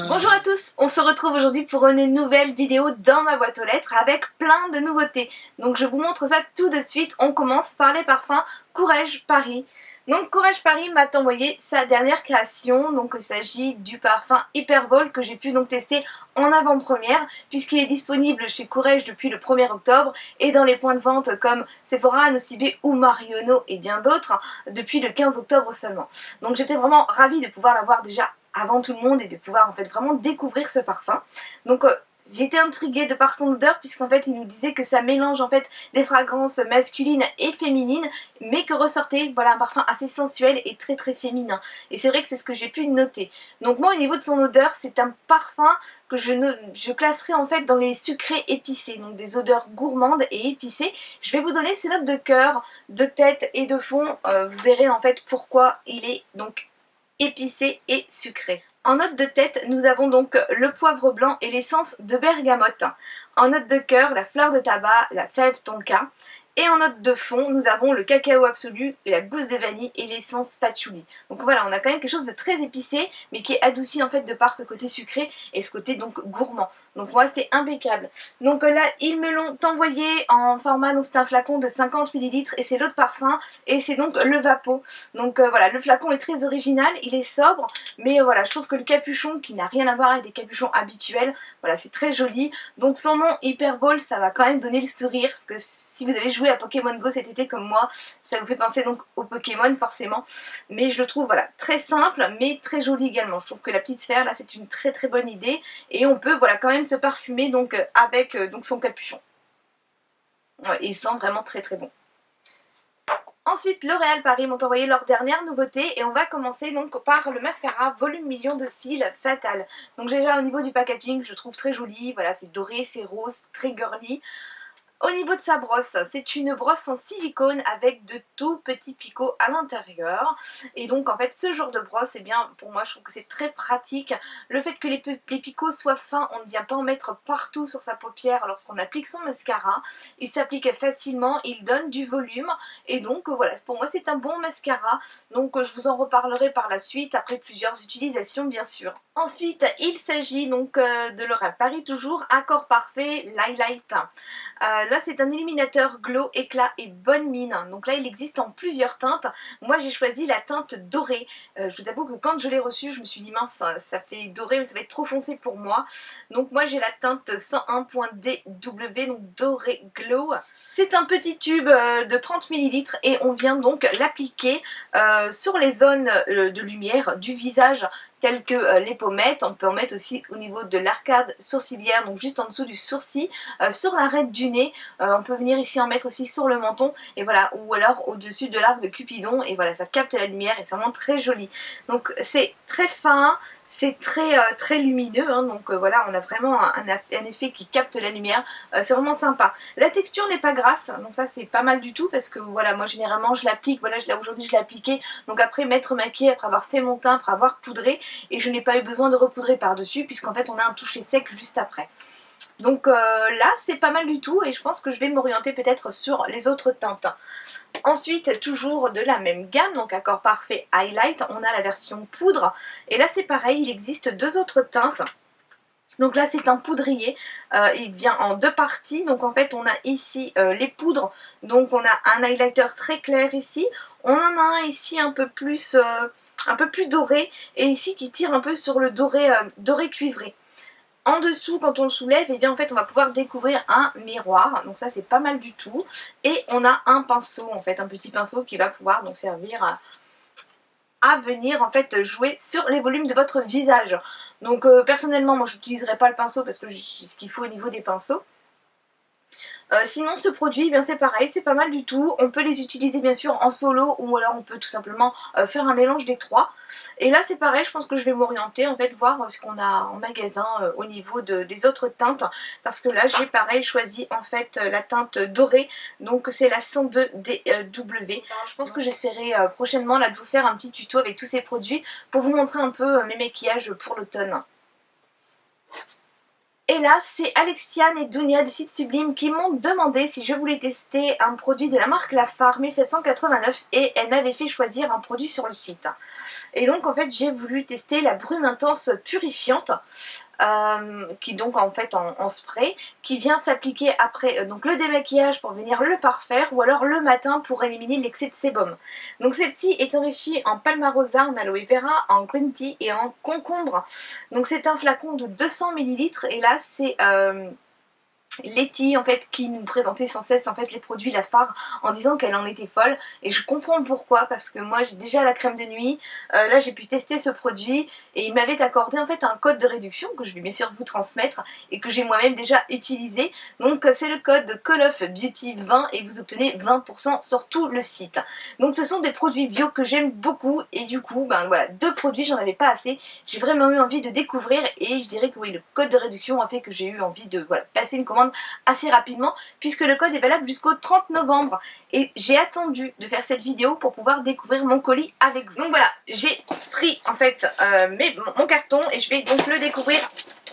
Bonjour à tous, on se retrouve aujourd'hui pour une nouvelle vidéo dans ma boîte aux lettres avec plein de nouveautés. Donc je vous montre ça tout de suite. On commence par les parfums Courrèges Paris. Donc Courrèges Paris m'a envoyé sa dernière création, donc il s'agit du parfum Hyperball que j'ai pu donc tester en avant-première puisqu'il est disponible chez Courrèges depuis le 1er octobre et dans les points de vente comme Sephora, Nocibé ou Marionneau et bien d'autres depuis le 15 octobre seulement. Donc j'étais vraiment ravie de pouvoir l'avoir déjà avant tout le monde et de pouvoir en fait vraiment découvrir ce parfum. Donc j'étais intriguée de par son odeur puisqu'en fait il nous disait que ça mélange en fait des fragrances masculines et féminines mais que ressortait voilà un parfum assez sensuel et très très féminin et c'est vrai que c'est ce que j'ai pu noter. Donc moi au niveau de son odeur c'est un parfum que je classerai en fait dans les sucrés épicés, donc des odeurs gourmandes et épicées. Je vais vous donner ses notes de cœur, de tête et de fond, vous verrez en fait pourquoi il est donc épicé et sucré. En note de tête, nous avons donc le poivre blanc et l'essence de bergamote. En note de cœur, la fleur de tabac, la fève tonka. Et en note de fond, nous avons le cacao absolu, et la gousse de vanille et l'essence patchouli. Donc voilà, on a quand même quelque chose de très épicé, mais qui est adouci en fait de par ce côté sucré et ce côté donc gourmand. Donc moi c'est impeccable. Donc là, ils me l'ont envoyé en format, donc c'est un flacon de 50 ml et c'est l'eau de parfum et c'est donc le Vapeau. Donc voilà, le flacon est très original, il est sobre, mais voilà, je trouve que le capuchon, qui n'a rien à voir avec des capuchons habituels, voilà, c'est très joli. Donc son nom Hyperball, ça va quand même donner le sourire, parce que si vous avez joué à Pokémon Go cet été comme moi, ça vous fait penser donc au Pokémon forcément. Mais je le trouve voilà très simple mais très joli également. Je trouve que la petite sphère là c'est une très très bonne idée et on peut voilà quand même se parfumer donc avec donc son capuchon. Ouais, et il sent vraiment très très bon. Ensuite, L'Oréal Paris m'ont envoyé leur dernière nouveauté et on va commencer donc par le mascara volume million de cils Fatal. Donc déjà au niveau du packaging, je trouve très joli, voilà c'est doré, c'est rose, très girly. Au niveau de sa brosse, c'est une brosse en silicone avec de tout petits picots à l'intérieur. Et donc en fait ce genre de brosse, eh bien pour moi je trouve que c'est très pratique. Le fait que les picots soient fins, on ne vient pas en mettre partout sur sa paupière lorsqu'on applique son mascara. Il s'applique facilement, il donne du volume. Et donc voilà, pour moi c'est un bon mascara. Donc je vous en reparlerai par la suite, après plusieurs utilisations bien sûr. Ensuite il s'agit donc de L'Oréal Paris toujours, Accord Parfait L'Highlight. Là c'est un illuminateur glow, éclat et bonne mine. Donc là il existe en plusieurs teintes. Moi j'ai choisi la teinte dorée. Je vous avoue que quand je l'ai reçu je me suis dit mince ça fait doré mais ça va être trop foncé pour moi. Donc moi j'ai la teinte 101.DW, donc doré glow. C'est un petit tube de 30 ml et on vient donc l'appliquer sur les zones de lumière du visage telles que les pommettes. On peut en mettre aussi au niveau de l'arcade sourcilière, donc juste en dessous du sourcil, sur l'arête du nez. On peut venir ici en mettre aussi sur le menton et voilà, ou alors au-dessus de l'arc de Cupidon et voilà, ça capte la lumière et c'est vraiment très joli. Donc c'est très fin, c'est très lumineux, hein, donc voilà, on a vraiment un effet qui capte la lumière, c'est vraiment sympa. La texture n'est pas grasse, donc ça c'est pas mal du tout parce que voilà, moi généralement je l'applique, voilà, là aujourd'hui je l'ai appliqué, donc après m'être maquillée, après avoir fait mon teint, après avoir poudré, et je n'ai pas eu besoin de repoudrer par dessus puisqu'en fait on a un toucher sec juste après. Donc là c'est pas mal du tout et je pense que je vais m'orienter peut-être sur les autres teintes. Ensuite toujours de la même gamme, donc Accord Parfait Highlight, on a la version poudre et là c'est pareil, il existe deux autres teintes. Donc là c'est un poudrier, il vient en deux parties, donc en fait on a ici les poudres, donc on a un highlighter très clair ici, on en a un ici un peu plus doré et ici qui tire un peu sur le doré cuivré. En dessous, quand on le soulève, et bien en fait on va pouvoir découvrir un miroir, donc ça c'est pas mal du tout. Et on a un pinceau, en fait, un petit pinceau qui va pouvoir donc servir à venir en fait jouer sur les volumes de votre visage. Donc personnellement moi je n'utiliserai pas le pinceau parce que j'ai ce qu'il faut au niveau des pinceaux. Sinon ce produit, eh bien c'est pareil, c'est pas mal du tout. On peut les utiliser bien sûr en solo ou alors on peut tout simplement faire un mélange des trois. Et là c'est pareil, je pense que je vais m'orienter en fait voir ce qu'on a en magasin au niveau des autres teintes. Parce que là j'ai pareil choisi en fait la teinte dorée, donc c'est la 102DW. Je pense que j'essaierai prochainement là de vous faire un petit tuto avec tous ces produits pour vous montrer un peu mes maquillages pour l'automne. Et là, c'est Alexiane et Dounia du site Sublime qui m'ont demandé si je voulais tester un produit de la marque Lafarge 1789 et elles m'avaient fait choisir un produit sur le site. Et donc en fait j'ai voulu tester la brume intense purifiante qui donc en fait en spray qui vient s'appliquer après donc le démaquillage pour venir le parfaire ou alors le matin pour éliminer l'excès de sébum. Donc celle-ci est enrichie en palmarosa, en aloe vera, en green tea et en concombre. Donc c'est un flacon de 200 ml et là c'est Letty en fait qui nous présentait sans cesse en fait les produits Lafarge en disant qu'elle en était folle et je comprends pourquoi parce que moi j'ai déjà la crème de nuit, là j'ai pu tester ce produit et il m'avait accordé en fait un code de réduction que je vais bien sûr vous transmettre et que j'ai moi-même déjà utilisé. Donc c'est le code Call of Beauty 20 et vous obtenez 20% sur tout le site. Donc ce sont des produits bio que j'aime beaucoup et du coup ben voilà, 2 produits j'en avais pas assez, j'ai vraiment eu envie de découvrir et je dirais que oui le code de réduction a fait que j'ai eu envie de voilà, passer une commande assez rapidement puisque le code est valable jusqu'au 30 novembre et j'ai attendu de faire cette vidéo pour pouvoir découvrir mon colis avec vous. Donc voilà, j'ai pris en fait mon carton et je vais donc le découvrir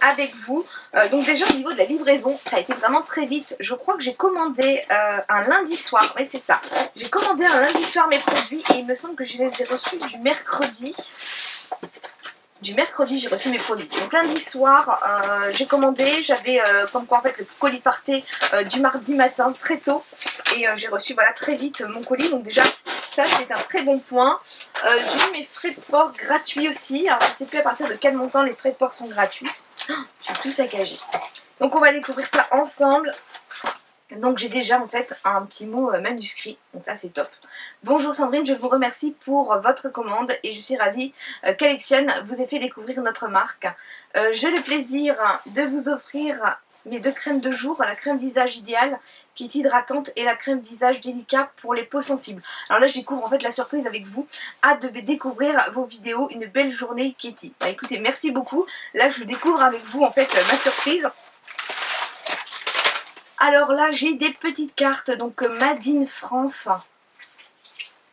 avec vous. Donc déjà au niveau de la livraison ça a été vraiment très vite. Je crois que j'ai commandé un lundi soir, oui c'est ça, j'ai commandé un lundi soir mes produits et il me semble que je les ai reçus du mercredi. Du mercredi j'ai reçu mes produits. Donc lundi soir j'ai commandé, j'avais comme quoi en fait le colis partait du mardi matin très tôt et j'ai reçu voilà très vite mon colis, donc déjà ça c'est un très bon point. J'ai eu mes frais de port gratuits aussi, alors je sais plus à partir de quel montant les frais de port sont gratuits. Oh, j'ai tout saccagé. Donc on va découvrir ça ensemble. Donc j'ai déjà en fait un petit mot manuscrit, donc ça c'est top. Bonjour Sandrine, je vous remercie pour votre commande et je suis ravie qu'Alexiane vous ait fait découvrir notre marque. J'ai le plaisir de vous offrir mes 2 crèmes de jour, la crème visage idéale qui est hydratante et la crème visage délicat pour les peaux sensibles. Alors là je découvre en fait la surprise avec vous, hâte de découvrir vos vidéos, une belle journée Katie. Bah écoutez, merci beaucoup, là je découvre avec vous en fait ma surprise. Alors là j'ai des petites cartes, donc Made in France.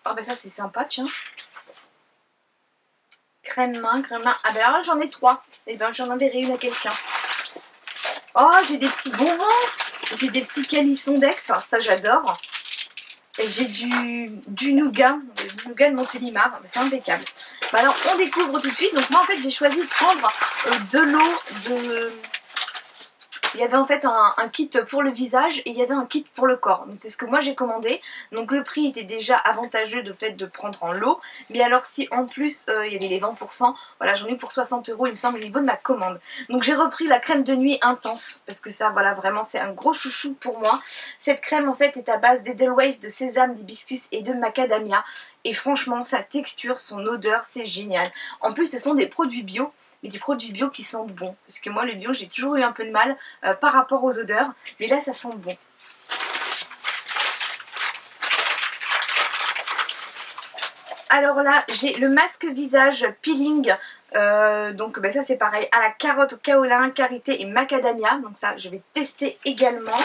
Oh ben ça c'est sympa tiens. Crème main. Ah ben alors là j'en ai 3. Et ben j'en enverrai une à quelqu'un. Oh j'ai des petits bonbons. J'ai des petits calissons d'Aix, ça j'adore. Et j'ai du nougat de Montélimar, c'est impeccable. Bah alors on découvre tout de suite. Donc moi en fait j'ai choisi de prendre de l'eau de... Il y avait en fait un kit pour le visage et il y avait un kit pour le corps. Donc c'est ce que moi j'ai commandé. Donc le prix était déjà avantageux de fait de prendre en lot. Mais alors si en plus il y avait les 20%, voilà j'en ai eu pour 60 € il me semble au niveau de ma commande. Donc j'ai repris la crème de nuit intense. Parce que ça voilà vraiment c'est un gros chouchou pour moi. Cette crème en fait est à base d'Edelweiss, de sésame, d'hibiscus et de macadamia. Et franchement sa texture, son odeur c'est génial. En plus ce sont des produits bio. Mais des produits bio qui sentent bon. Parce que moi le bio j'ai toujours eu un peu de mal par rapport aux odeurs. Mais là ça sent bon. Alors là j'ai le masque visage peeling. Donc ben ça c'est pareil. À la carotte, kaolin, karité et macadamia. Donc ça je vais tester également.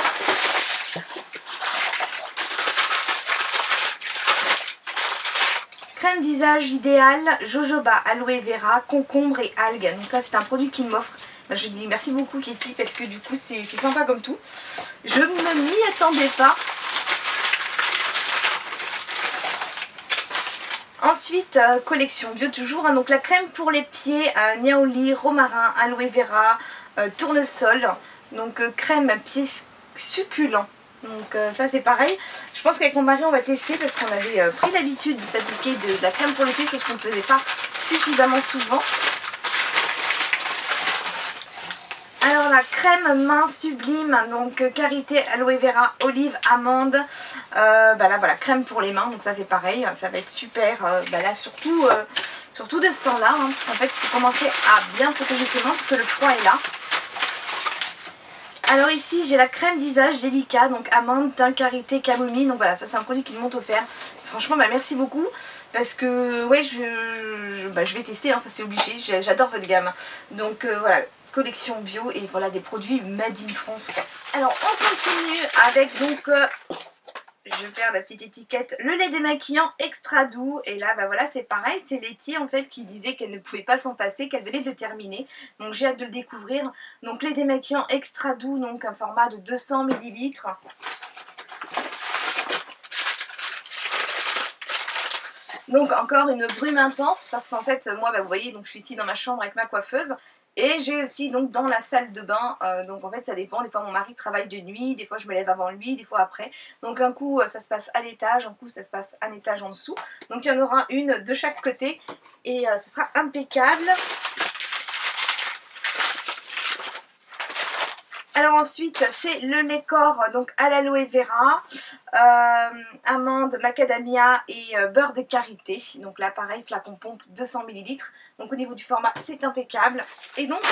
Crème visage idéale, jojoba, aloe vera, concombre et algues. Donc ça c'est un produit qu'il m'offre. Ben, je dis merci beaucoup Katie parce que du coup c'est sympa comme tout. Je ne m'y attendais pas. Ensuite, collection bio toujours. Hein, donc la crème pour les pieds, niaouli, romarin, aloe vera, tournesol. Donc crème pieds succulents. Donc ça c'est pareil. Je pense qu'avec mon mari on va tester parce qu'on avait pris l'habitude de s'appliquer de la crème pour le pied, chose qu'on ne faisait pas suffisamment souvent. Alors la crème main sublime, donc karité, aloe vera, olive, amande, bah là voilà, crème pour les mains, donc ça c'est pareil, ça va être super, bah là surtout de ce temps là, hein, parce qu'en fait il faut commencer à bien protéger ses mains parce que le froid est là. Alors ici j'ai la crème visage délicat, donc amande, thym, karité, camomille, donc voilà ça c'est un produit qu'ils m'ont offert. Franchement bah merci beaucoup parce que ouais je vais tester, hein, ça c'est obligé, j'adore votre gamme. Donc voilà, collection bio et voilà des produits Made in France quoi. Alors on continue avec donc, je je perds la petite étiquette, le lait démaquillant extra doux. Et là bah voilà, c'est pareil, c'est Letty en fait qui disait qu'elle ne pouvait pas s'en passer, qu'elle venait de le terminer. Donc j'ai hâte de le découvrir. Donc lait démaquillant extra doux, donc un format de 200 ml. Donc encore une brume intense parce qu'en fait moi bah, vous voyez, donc je suis ici dans ma chambre avec ma coiffeuse. Et j'ai aussi donc dans la salle de bain, donc en fait ça dépend, des fois mon mari travaille de nuit, des fois je me lève avant lui, des fois après. Donc un coup ça se passe à l'étage, un coup ça se passe un étage en dessous. Donc il y en aura une de chaque côté et ça sera impeccable. Alors ensuite c'est le lait corps donc à l'aloe vera, amande, macadamia et beurre de karité. Donc là pareil, flacon pompe 200 ml. Donc au niveau du format c'est impeccable. Et donc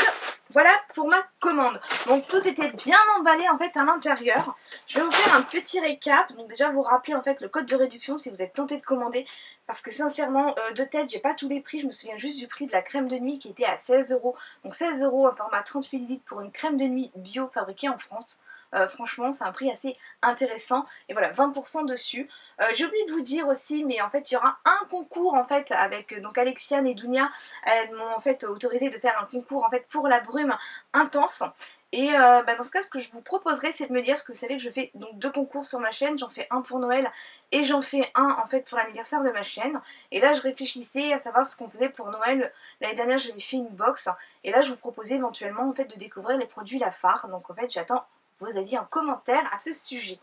voilà pour ma commande. Donc tout était bien emballé en fait à l'intérieur. Je vais vous faire un petit récap. Donc déjà vous rappeler en fait le code de réduction si vous êtes tenté de commander. Parce que sincèrement, de tête, j'ai pas tous les prix. Je me souviens juste du prix de la crème de nuit qui était à 16 €. Donc 16 € un format 30 ml pour une crème de nuit bio fabriquée en France. Franchement, c'est un prix assez intéressant. Et voilà, 20% dessus. J'ai oublié de vous dire aussi, mais en fait, il y aura un concours en fait avec donc Alexiane et Dounia. Elles m'ont en fait autorisé de faire un concours en fait pour la brume intense. Et dans ce cas, ce que je vous proposerai, c'est de me dire, parce que vous savez que je fais donc 2 concours sur ma chaîne, j'en fais un pour Noël et j'en fais un en fait pour l'anniversaire de ma chaîne. Et là, je réfléchissais à savoir ce qu'on faisait pour Noël. L'année dernière, j'avais fait une box et là, je vous proposais éventuellement en fait de découvrir les produits Lafarge. Donc en fait, j'attends vos avis en commentaire à ce sujet.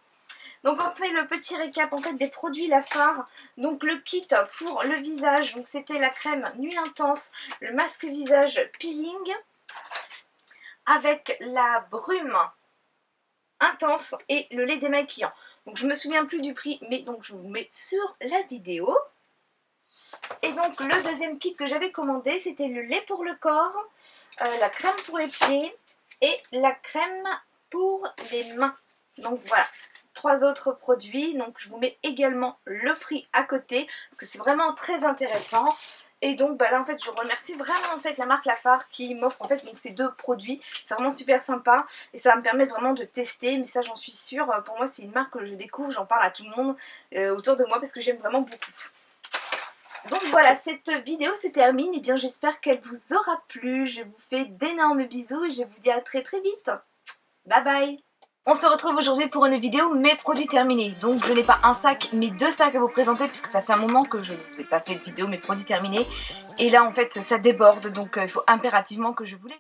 Donc on fait le petit récap en fait des produits Lafarge. Donc le kit pour le visage, donc c'était la crème Nuit Intense, le masque visage peeling avec la brume intense et le lait démaquillant. Donc je me souviens plus du prix, mais donc je vous mets sur la vidéo. Et donc le deuxième kit que j'avais commandé, c'était le lait pour le corps, la crème pour les pieds et la crème pour les mains. Donc voilà, 3 autres produits. Donc je vous mets également le prix à côté parce que c'est vraiment très intéressant. Et donc bah là en fait je remercie vraiment en fait la marque Lafarge qui m'offre en fait donc ces 2 produits. C'est vraiment super sympa et ça va me permettre vraiment de tester, mais ça j'en suis sûre. Pour moi c'est une marque que je découvre, j'en parle à tout le monde autour de moi parce que j'aime vraiment beaucoup. Donc voilà, cette vidéo se termine, et bien j'espère qu'elle vous aura plu. Je vous fais d'énormes bisous et je vous dis à très très vite. Bye bye. On se retrouve aujourd'hui pour une vidéo mes produits terminés. Donc je n'ai pas un sac mais 2 sacs à vous présenter puisque ça fait un moment que je ne vous ai pas fait de vidéo mes produits terminés. Et là en fait ça déborde, donc il faut impérativement que je vous les...